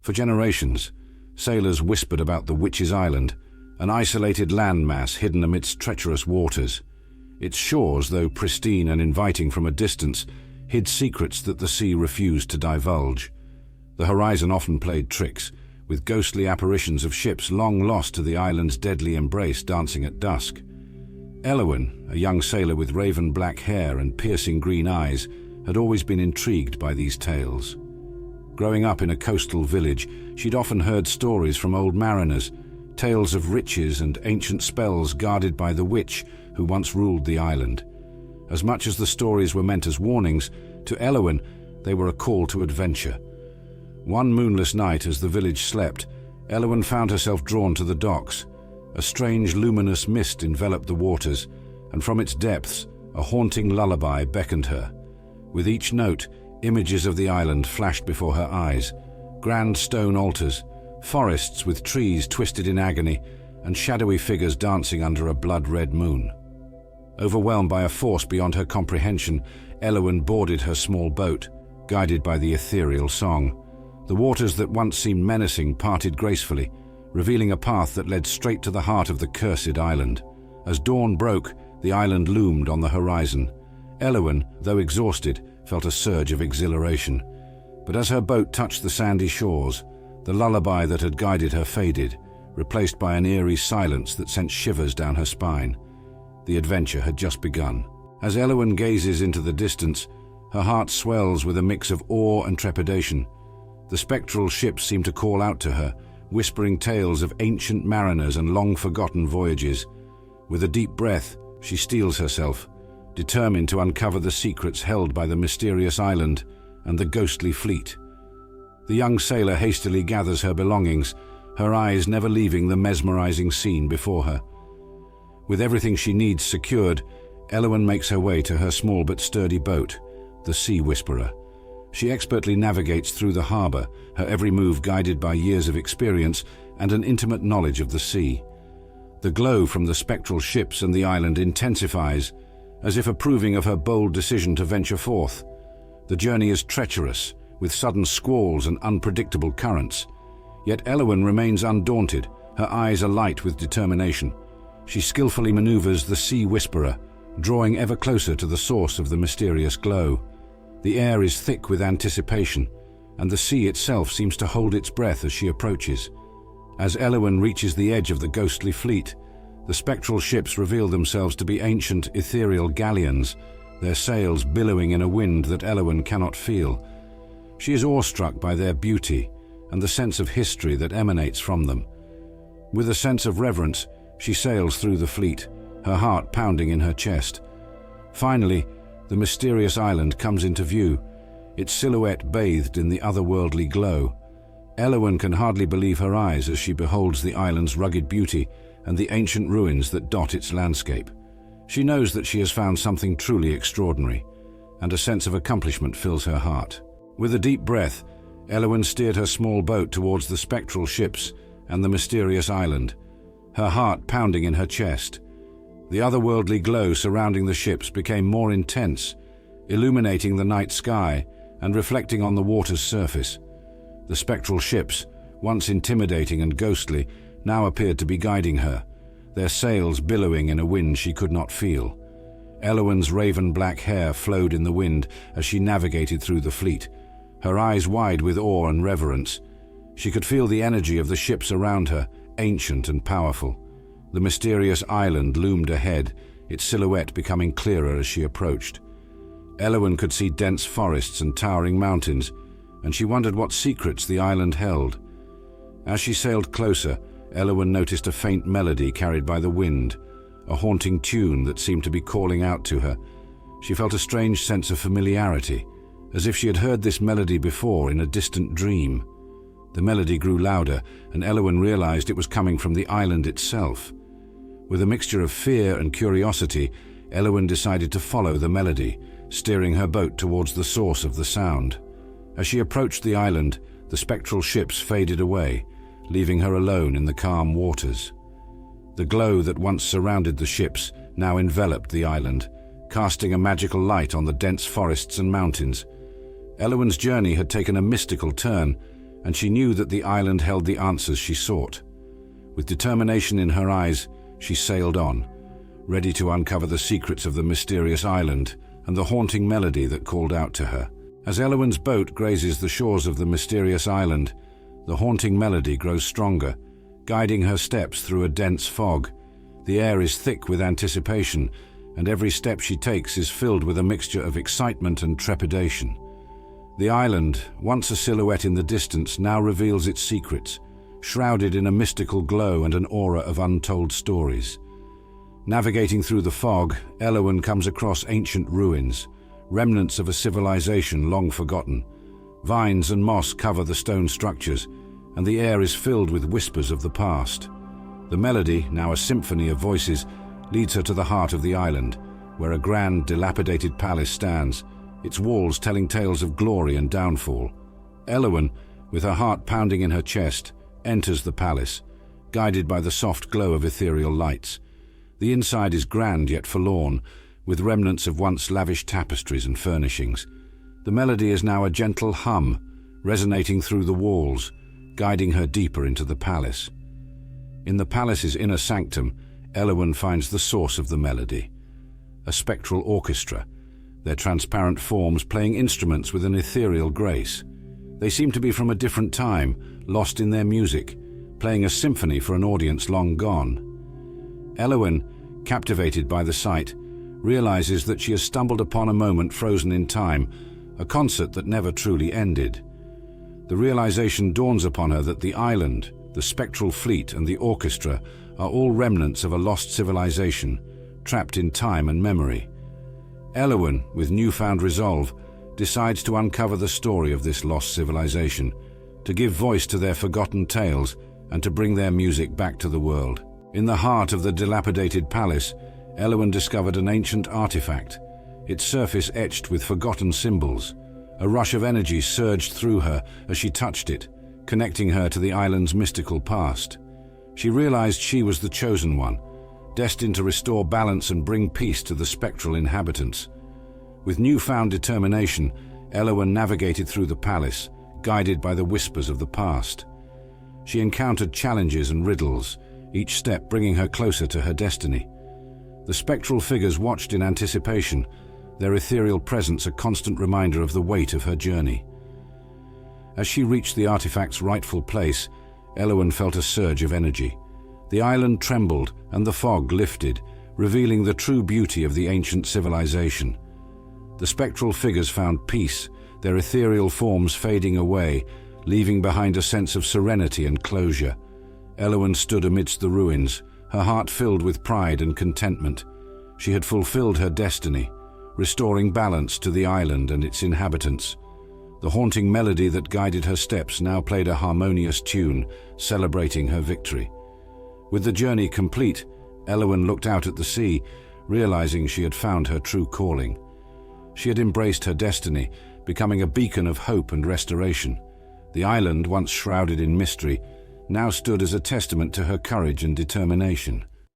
For generations, sailors whispered about the Witch's Island, an isolated landmass hidden amidst treacherous waters. Its shores, though pristine and inviting from a distance, hid secrets that the sea refused to divulge. The horizon often played tricks, with ghostly apparitions of ships long lost to the island's deadly embrace dancing at dusk. Elowen, a young sailor with raven black hair and piercing green eyes, had always been intrigued by these tales. Growing up in a coastal village, she'd often heard stories from old mariners, tales of riches and ancient spells guarded by the witch who once ruled the island. As much as the stories were meant as warnings, to Elowen they were a call to adventure. One moonless night as the village slept, Elowen found herself drawn to the docks. A strange luminous mist enveloped the waters, and from its depths a haunting lullaby beckoned her. With each note, images of the island flashed before her eyes. Grand stone altars, forests with trees twisted in agony, and shadowy figures dancing under a blood-red moon. Overwhelmed by a force beyond her comprehension, Elowen boarded her small boat, guided by the ethereal song. The waters that once seemed menacing parted gracefully, revealing a path that led straight to the heart of the cursed island. As dawn broke, the island loomed on the horizon. Elowen, though exhausted, felt a surge of exhilaration. But as her boat touched the sandy shores, the lullaby that had guided her faded, replaced by an eerie silence that sent shivers down her spine. The adventure had just begun. As Elowen gazes into the distance, her heart swells with a mix of awe and trepidation. The spectral ships seem to call out to her, whispering tales of ancient mariners and long-forgotten voyages. With a deep breath, she steels herself, determined to uncover the secrets held by the mysterious island and the ghostly fleet. The young sailor hastily gathers her belongings, her eyes never leaving the mesmerizing scene before her. With everything she needs secured, Elowen makes her way to her small but sturdy boat, the Sea Whisperer. She expertly navigates through the harbor, her every move guided by years of experience and an intimate knowledge of the sea. The glow from the spectral ships and the island intensifies, as if approving of her bold decision to venture forth. The journey is treacherous, with sudden squalls and unpredictable currents. Yet Elowen remains undaunted, her eyes alight with determination. She skillfully maneuvers the Sea Whisperer, drawing ever closer to the source of the mysterious glow. The air is thick with anticipation, and the sea itself seems to hold its breath as she approaches. As Elowen reaches the edge of the ghostly fleet, the spectral ships reveal themselves to be ancient ethereal galleons, their sails billowing in a wind that Elowen cannot feel. She is awestruck by their beauty and the sense of history that emanates from them. With a sense of reverence, she sails through the fleet, her heart pounding in her chest. Finally, the mysterious island comes into view, its silhouette bathed in the otherworldly glow. Elowen can hardly believe her eyes as she beholds the island's rugged beauty and the ancient ruins that dot its landscape. She knows that she has found something truly extraordinary, and a sense of accomplishment fills her heart. With a deep breath, Elowen steered her small boat towards the spectral ships and the mysterious island, her heart pounding in her chest. The otherworldly glow surrounding the ships became more intense, illuminating the night sky and reflecting on the water's surface. The spectral ships, once intimidating and ghostly, now appeared to be guiding her, their sails billowing in a wind she could not feel. Elowen's raven black hair flowed in the wind as she navigated through the fleet, her eyes wide with awe and reverence. She could feel the energy of the ships around her, ancient and powerful. The mysterious island loomed ahead, its silhouette becoming clearer as she approached. Elowen could see dense forests and towering mountains, and she wondered what secrets the island held. As she sailed closer, Elowen noticed a faint melody carried by the wind, a haunting tune that seemed to be calling out to her. She felt a strange sense of familiarity, as if she had heard this melody before in a distant dream. The melody grew louder, and Elowen realized it was coming from the island itself. With a mixture of fear and curiosity, Elowen decided to follow the melody, steering her boat towards the source of the sound. As she approached the island, the spectral ships faded away, leaving her alone in the calm waters. The glow that once surrounded the ships now enveloped the island, casting a magical light on the dense forests and mountains. Elowen's journey had taken a mystical turn, and she knew that the island held the answers she sought. With determination in her eyes, she sailed on, ready to uncover the secrets of the mysterious island and the haunting melody that called out to her. As Elowen's boat grazes the shores of the mysterious island, the haunting melody grows stronger, guiding her steps through a dense fog. The air is thick with anticipation, and every step she takes is filled with a mixture of excitement and trepidation. The island, once a silhouette in the distance, now reveals its secrets, shrouded in a mystical glow and an aura of untold stories. Navigating through the fog, Elowen comes across ancient ruins, remnants of a civilization long forgotten. Vines and moss cover the stone structures, and the air is filled with whispers of the past. The melody, now a symphony of voices, leads her to the heart of the island, where a grand, dilapidated palace stands, its walls telling tales of glory and downfall. Elowen, with her heart pounding in her chest, enters the palace, guided by the soft glow of ethereal lights. The inside is grand yet forlorn, with remnants of once lavish tapestries and furnishings. The melody is now a gentle hum, resonating through the walls, guiding her deeper into the palace. In the palace's inner sanctum, Elowen finds the source of the melody, a spectral orchestra, their transparent forms playing instruments with an ethereal grace. They seem to be from a different time, lost in their music, playing a symphony for an audience long gone. Elowen, captivated by the sight, realizes that she has stumbled upon a moment frozen in time, a concert that never truly ended. The realization dawns upon her that the island, the spectral fleet, and the orchestra are all remnants of a lost civilization, trapped in time and memory. Elowen, with newfound resolve, decides to uncover the story of this lost civilization, to give voice to their forgotten tales, and to bring their music back to the world. In the heart of the dilapidated palace, Elowen discovered an ancient artifact, its surface etched with forgotten symbols. A rush of energy surged through her as she touched it, connecting her to the island's mystical past. She realized she was the chosen one, destined to restore balance and bring peace to the spectral inhabitants. With newfound determination, Elowen navigated through the palace, guided by the whispers of the past. She encountered challenges and riddles, each step bringing her closer to her destiny. The spectral figures watched in anticipation, their ethereal presence a constant reminder of the weight of her journey. As she reached the artifact's rightful place, Elowen felt a surge of energy. The island trembled and the fog lifted, revealing the true beauty of the ancient civilization. The spectral figures found peace, their ethereal forms fading away, leaving behind a sense of serenity and closure. Elowen stood amidst the ruins, her heart filled with pride and contentment. She had fulfilled her destiny, restoring balance to the island and its inhabitants. The haunting melody that guided her steps now played a harmonious tune, celebrating her victory. With the journey complete, Elowen looked out at the sea, realizing she had found her true calling. She had embraced her destiny, becoming a beacon of hope and restoration. The island, once shrouded in mystery, now stood as a testament to her courage and determination.